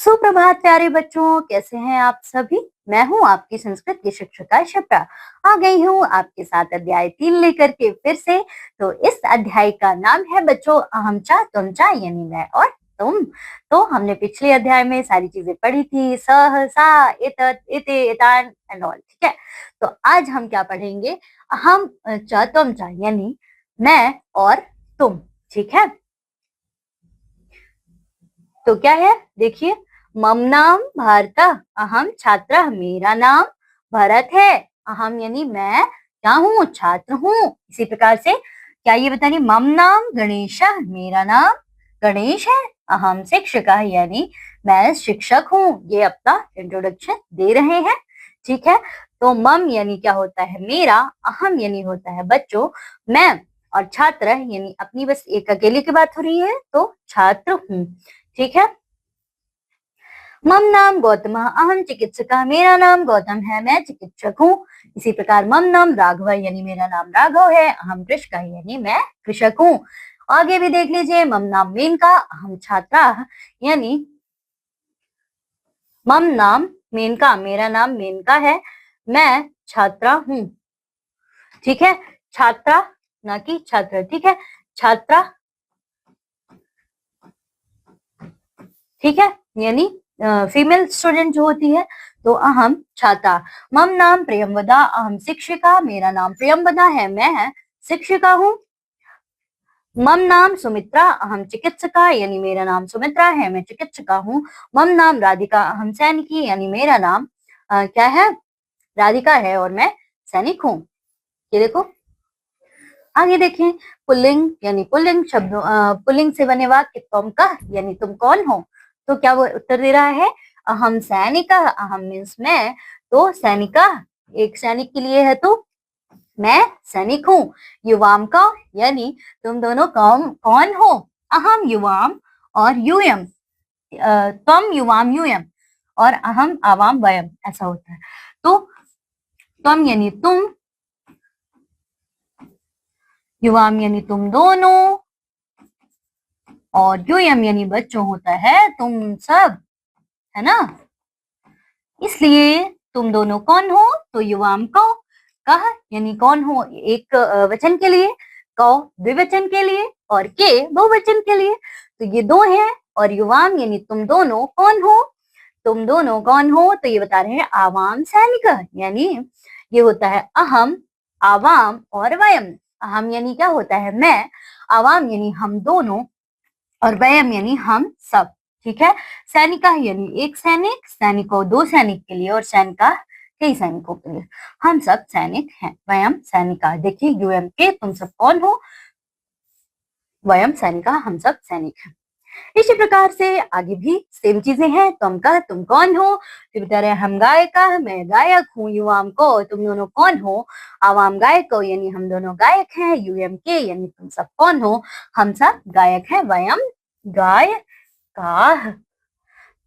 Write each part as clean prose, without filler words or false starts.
सुप्रभात प्यारे बच्चों, कैसे हैं आप सभी। मैं हूं आपकी संस्कृत की शिक्षिका शिप्रा। आ गई हूं आपके साथ अध्याय 3 लेकर के फिर से। तो इस अध्याय का नाम है बच्चों अहम चा तुम चा, यानी मैं और तुम। तो हमने पिछले अध्याय में सारी चीजें पढ़ी थी, सह सा इतत इते इतान एंड ऑल, ठीक है। तो आज हम क्या पढ़ेंगे, अहम चा तुम चा, यानी मैं और तुम, ठीक है। तो क्या है देखिए, मम नाम भारता, अहम छात्र, मेरा नाम भरत है। अहम यानी मैं क्या हूँ, छात्र हूँ। इसी प्रकार से क्या ये बताइए, मम नाम गणेश, मेरा नाम गणेश है। अहम शिक्षका यानी मैं शिक्षक हूँ। ये अपना इंट्रोडक्शन दे रहे हैं, ठीक है। तो मम यानी क्या होता है, मेरा। अहम यानी होता है बच्चों मैं, और छात्र यानी अपनी बस एक अकेले की बात हो रही है तो छात्र हूँ, ठीक है। मम नाम गौतम, अहम चिकित्सका, मेरा नाम गौतम है, मैं चिकित्सक हूँ। इसी प्रकार मम नाम राघव, यानी मेरा नाम राघव है, अहम कृषका यानी मैं कृषक हूँ। आगे भी देख लीजिए, मम नाम मेनका, अहम छात्रा, यानी मम नाम मेनका, मेरा नाम मेनका है, मैं छात्रा हूँ, ठीक है। छात्रा ना कि छात्र, ठीक है, छात्रा, ठीक है, यानी फीमेल स्टूडेंट जो होती है। तो अहम छात्रा। मम नाम प्रियंवदा, अहम शिक्षिका, मेरा नाम प्रियंवदा है, मैं शिक्षिका हूँ। मम नाम सुमित्रा, अहम चिकित्सका, यानी मेरा नाम सुमित्रा है, मैं चिकित्सका हूँ। मम नाम राधिका, अहम सैनिकी, यानी मेरा नाम क्या है, राधिका है और मैं सैनिक हूँ। ये देखो आगे देखें, पुल्लिंग यानी पुल्लिंग शब्दों, पुल्लिंग से बने वाक्य तुम का, यानी तुम कौन हो। तो क्या वो उत्तर दे रहा है, अहम सैनिका, अहम मीन्स मैं, तो सैनिका एक सैनिक के लिए है, तो मैं सैनिक हूँ। युवाम का यानी तुम दोनों कौन हो, अहम युवाम और यूयम, तुम युवाम यूयम, और अहम आवाम वयम, ऐसा होता है। तो तुम यानी तुम, युवाम यानी तुम दोनों, और यूयम यानी बच्चों होता है तुम सब, है ना। इसलिए तुम दोनों कौन हो, तो युवाम को कह यानी कौन हो एक वचन के लिए, कौ द्विवचन के लिए, और के बहुवचन के लिए। तो ये दो हैं, और युवाम यानी तुम दोनों कौन हो, तुम दोनों कौन हो, तो ये बता रहे हैं आवाम सैनिक, यानी ये होता है अहम, आवाम और वयम। अहम यानी क्या होता है मैं, आवाम यानी हम दोनों, और वयम यानी हम सब, ठीक है। सैनिका यानी एक सैनिक, सैनिको दो सैनिक के लिए, और सैनिका कई सैनिकों के लिए। हम सब सैनिक हैं, वयम सैनिका। देखिए यूएम के तुम सब कौन हो, वयम सैनिका हम सब सैनिक हैं। इसी प्रकार से आगे भी सेम चीजें हैं, तुम का तुम कौन हो, फिर बता रहे हम गायिका, मैं गायक हूँ। युवाम को तुम दोनों कौन हो, आवाम गायक हो, यानी हम दोनों गायक हैं। यूएम के यानी तुम सब कौन हो, हम सब गायक हैं। वयम गाय काह,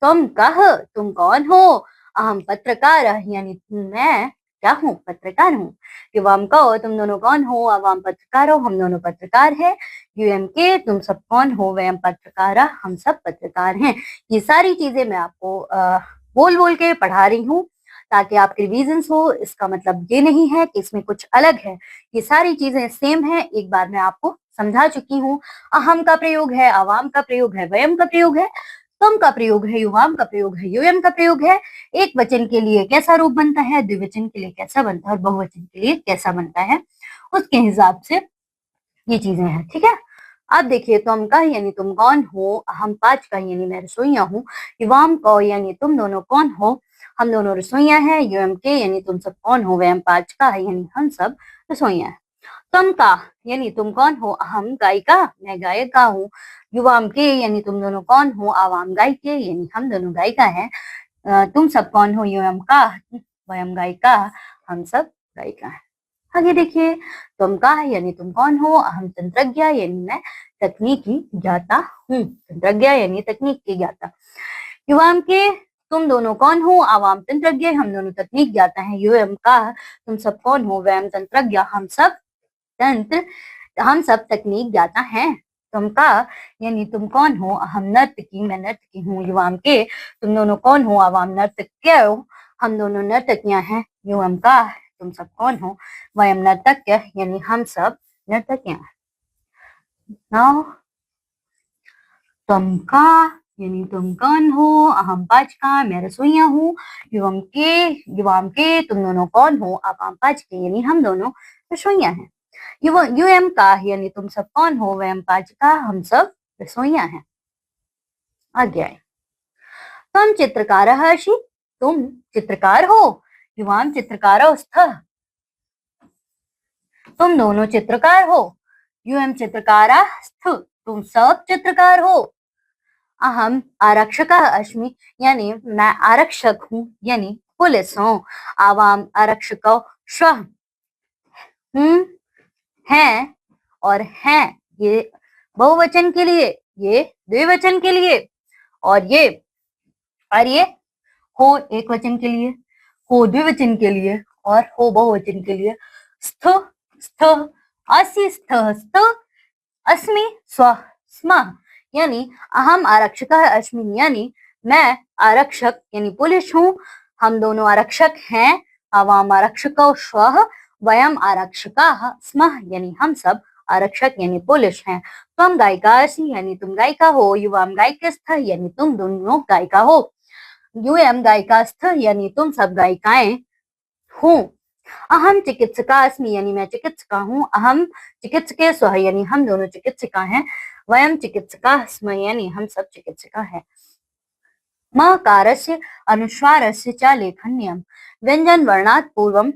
तुम कह तुम कौन हो, अहम पत्रकार यानी मैं क्या हूँ, पत्रकार हूँ। युवाम कहो तुम दोनों कौन हो, अवाम पत्रकार हो, हम दोनों पत्रकार हैं। यूएम के तुम सब कौन हो, वयम पत्रकार, हम सब पत्रकार हैं। ये सारी चीजें मैं आपको बोल बोल के पढ़ा रही हूँ ताकि आपके रिविजन्स हो। इसका मतलब ये नहीं है कि इसमें कुछ अलग है, ये सारी चीजें सेम है, एक बार मैं आपको समझा चुकी हूँ। अहम का प्रयोग है, अवाम का प्रयोग है, वयम का प्रयोग है, तुम का प्रयोग है, युवाम का प्रयोग है, यूएम का प्रयोग है। एक वचन के लिए कैसा रूप बनता है, द्विवचन के लिए कैसा बनता है, और बहुवचन के लिए कैसा बनता है, उसके हिसाब से ये चीजें हैं, ठीक है। अब देखिए, तुम का यानी तुम कौन हो, हम पांच का यानी मैं रसोईया हूँ। युवाम को यानी तुम दोनों कौन हो, हम दोनों रसोईया हैं। यूएम के यानी तुम सब कौन हो, वयम पांच का यानी हम सब रसोईया हैं। तुम का यानी तुम कौन हो, हम गायिका, मैं गायिका हूँ। युवाम के यानी तुम दोनों कौन हो, आवाम गायिके यानी हम दोनों गायिका हैं। तुम सब कौन हो, युवम का, वयम गायिका, हम सब गायिका हैं। आगे देखिए, तुम का यानी तुम कौन हो, हम तंत्रज्ञ यानी मैं तकनीकी ज्ञाता हूँ। तंत्रज्ञ यानी तकनीक की ज्ञाता। युवाम के तुम दोनों कौन हो, आवाम तंत्रज्ञ, हम दोनों तकनीक ज्ञाता हैं। यूएम का तुम सब कौन हो, वयम तंत्रज्ञ, हम सब तंत्र, हम सब तकनीक ज्ञाता हैं। तुम का यानी तुम कौन हो, अहम नर्तकी मैं नर्तकी हूँ, युवाम के तुम दोनों कौन हो, अवाम नर्तक्य हम दोनों नर्तकियां हैं, युवम का तुम सब कौन हो, वयम नर्तक्य यानी हम सब नर्तकियां। नाउ तुम का यानी तुम कौन हो, अहम पाचका मैं रसोइया हूँ, युवाम के तुम दोनों कौन हो, अवाम पाचके यानी हम दोनों रसोइया हैं। यूएम का यानी तुम सब कौन हो, वयम पाचका हम सब रसोइया हैं। आगे आए, तुम चित्रकार हर्षि तुम चित्रकार हो, युवाम चित्रकार स्थ तुम दोनों चित्रकार हो, यूएम चित्रकारा स्थ तुम सब चित्रकार हो। अहम आरक्षक अस्मि यानी मैं आरक्षक हूँ यानी पुलिस हूँ, आवाम आरक्षक श्व हूँ हैं और हैं ये बहुवचन के लिए, ये द्विवचन के लिए, और ये हो एक वचन के लिए, हो द्विवचन के लिए और हो बहुवचन के लिए। स्थ स्थ असि स्थ स्थ अस्मि स्व स्म यानी अहम आरक्षक अस्मि यानी मैं आरक्षक यानी पुलिस हूँ, हम दोनों आरक्षक हैं, आवाम आरक्षक श्व वयम आरक्षका स्म यानी हम सब आरक्षक यानी पुलिस हैं। तुम गायिका अस्मि यानी तुम गायिका हो, युवाम गायिकस्थ यानी तुम दोनों गायिका हो, यूएम गायिकास्थ यानी तुम सब गायिकाएं हो। अहम चिकित्सका अस्मि यानी मैं चिकित्सका हूँ, अहम चिकित्सके स्व यानी हम दोनों चिकित्सिका हैं, वयम चिकित्सका स्म यानी हम सब चिकित्सिका हैं। मकारस्य अनुस्वारस्य च लेखन्यम व्यंजन वर्णात् पूर्वम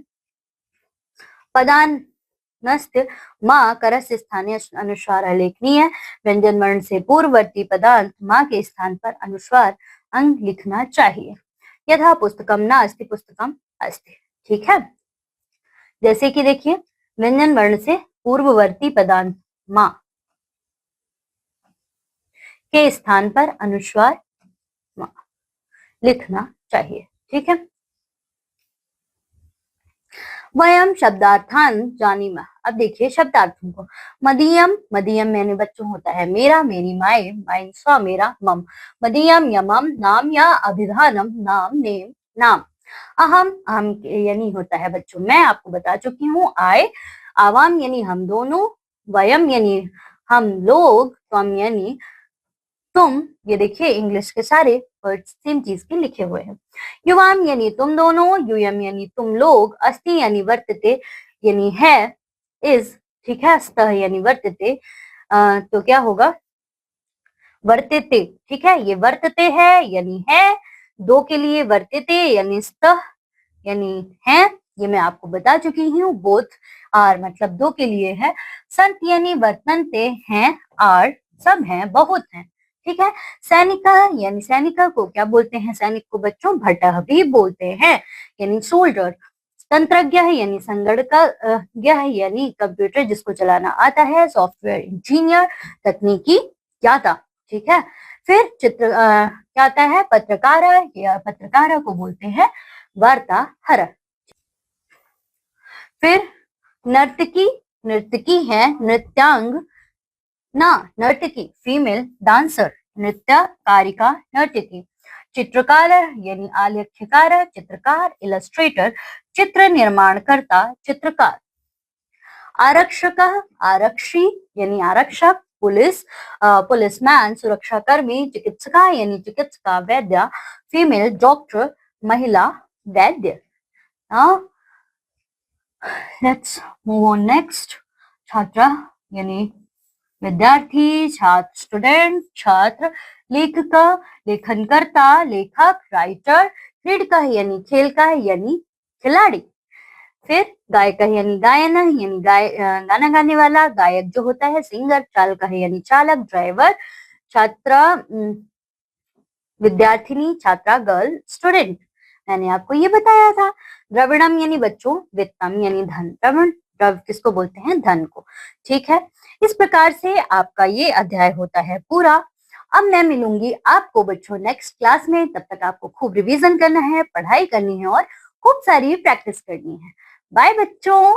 पदान्नस्य माँ करस्य स्थाने अनुस्वार लेखनीय, व्यंजन वर्ण से पूर्ववर्ती पदांत माँ के स्थान पर अनुस्वार अंग लिखना चाहिए। यथा पुस्तकम न अस्ति पुस्तकम अस्ति। ठीक है, जैसे कि देखिए व्यंजन वर्ण से पूर्ववर्ती पदांत माँ के स्थान पर अनुस्वार माँ लिखना चाहिए। ठीक है, वयम शब्दार्थान जानीमः। अब देखिए शब्दार्थों को, मदीयम मदीयम मैंने बच्चों होता है मेरा मेरी माए, माइन स्व मेरा मम, मदीयम यमम नाम या अभिधानम नाम नेम नाम, अहम अहम यानी होता है बच्चों मैं आपको बता चुकी हूँ आए, आवाम यानी हम दोनों, वयम यानी हम लोग, त्वम यानी तुम, ये देखिए इंग्लिश के सारे वर्ड सेम चीज के लिखे हुए हैं। युवाम यानी तुम दोनों, यूयम यानी तुम लोग, अस्ति यानी वर्तते यानी है, इज ठीक है, स्तः यानी वर्तते तो क्या होगा वर्तते। ठीक है, ये वर्तते है यानी है, दो के लिए वर्तते यानी स्तः यानी है, ये मैं आपको बता चुकी हूँ, बोथ आर मतलब दो के लिए है, संत यानी वर्तनते हैं, आर सब हैं बहुत हैं। ठीक है, सैनिका यानी सैनिका को क्या बोलते हैं, सैनिक को बच्चों भटह भी बोलते हैं यानी सोल्जर, तंत्रज्ञ यानी संगणक यानी कंप्यूटर जिसको चलाना आता है, सॉफ्टवेयर इंजीनियर तकनीकी ज्ञाता। ठीक है, फिर चित्र क्या आता है, पत्रकार या पत्रकार को बोलते हैं वार्ताहर। फिर नर्तकी, नर्तकी है नृत्यांग ना, नर्तकी फीमेल डांसर, नृत्यकारिका नर्तकी, चित्रकार यानी आलेख्यकार चित्रकार, इलस्ट्रेटर चित्र निर्माणकर्ता चित्रकार, आरक्षक आरक्षी यानी आरक्षक, पुलिस पुलिसमैन सुरक्षाकर्मी, चिकित्सका यानी चिकित्सका वैद्य, फीमेल डॉक्टर महिला वैद्य। लेट्स मूव ऑन नेक्स्ट, छात्रा यानी विद्यार्थी, छात्र स्टूडेंट, छात्र लेखिका लेखनकर्ता लेखक राइटर, क्रीडका यानी खेल का यानी खिलाड़ी, फिर गायक यानी गायन यानी गाना गाने वाला, गायक जो होता है सिंगर, चालक यानी चालक ड्राइवर, छात्रा विद्यार्थिनी छात्रा गर्ल स्टूडेंट, मैंने आपको ये बताया था। द्रविड़म यानी बच्चों, वित्तम यानी धन, द्रव किसको बोलते हैं, धन को। ठीक है, इस प्रकार से आपका ये अध्याय होता है पूरा। अब मैं मिलूंगी आपको बच्चों नेक्स्ट क्लास में, तब तक आपको खूब रिवीजन करना है, पढ़ाई करनी है और खूब सारी प्रैक्टिस करनी है। बाय बच्चों।